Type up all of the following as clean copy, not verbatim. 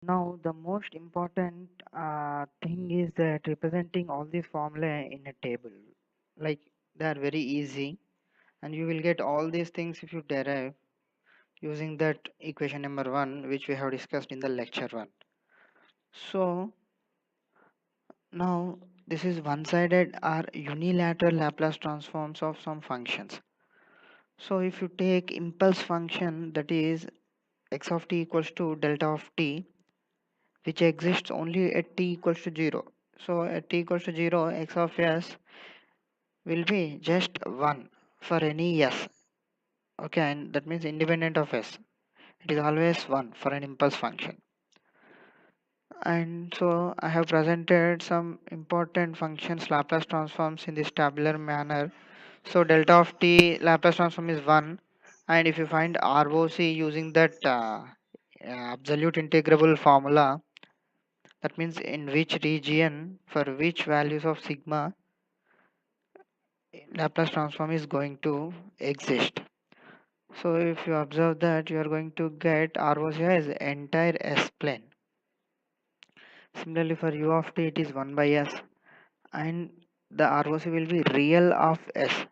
Now, the most important thing is that representing all these formulae in a table. Like they are very easy, and you will get all these things if you derive using that equation number 1, which we have discussed in the lecture 1. So, now this is one-sided or unilateral Laplace transforms of some functions. So, if you take impulse function, that is x of t equals to delta of t, which exists only at t equals to 0. So at t equals to 0, x of s will be just 1 for any s. Okay, and that means independent of s. It is always 1 for an impulse function. And so I have presented some important functions Laplace transforms in this tabular manner. So delta of t Laplace transform is 1, and if you find ROC using that absolute integrable formula, that means in which region for which values of sigma Laplace transform is going to exist. So if you observe that, you are going to get ROC as entire S plane. Similarly for U of t it is 1 by S, and the ROC will be real of S.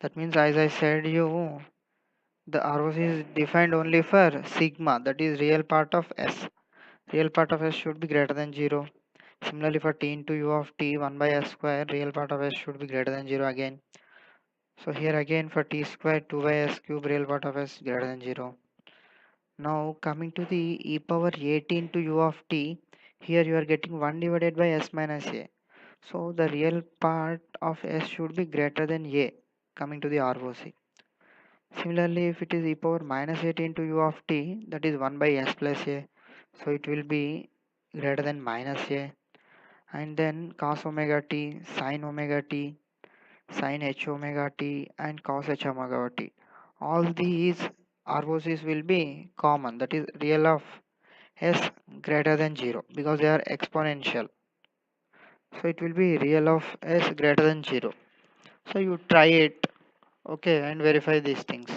That means, as I said you, the ROC is defined only for sigma, that is real part of S. Real part of S should be greater than 0. Similarly for t into U of t 1 by S square, real part of S should be greater than 0 again. So here again for t square 2 by s cube, real part of s greater than 0. Now coming to the e power 18 to u of t, here you are getting 1 divided by s minus a. So the real part of s should be greater than a, coming to the ROC. Similarly, if it is e power minus 18 to u of t, that is 1 by s plus a. So it will be greater than minus a. And then cos omega t, sin h omega t, and cos h omega t. All these ROCs will be common, that is real of s greater than 0 because they are exponential. So it will be real of s greater than 0. So you try it, okay, and verify these things.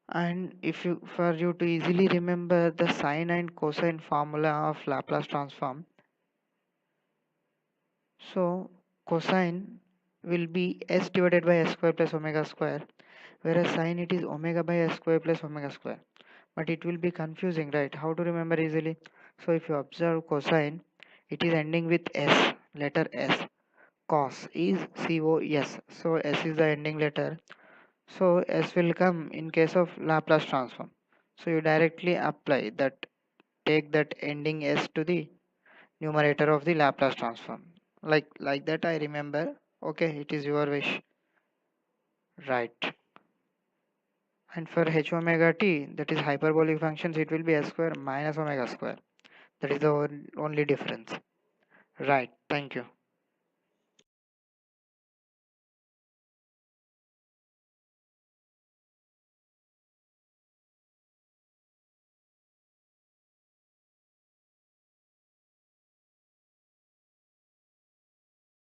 And if you for you to easily remember the sine and cosine formula of Laplace transform, so cosine will be s divided by s square plus omega square, whereas sine it is omega by s square plus omega square. But it will be confusing, right? How to remember easily? So if you observe cosine, it is ending with s, letter s. Cos is cos, so s is the ending letter, so s will come in case of Laplace transform. So you directly apply that, take that ending s to the numerator of the Laplace transform, like that I remember. Okay, it is your wish, right? And for h omega t, that is hyperbolic functions, it will be s square minus omega square. That is the only difference. Right. Thank you.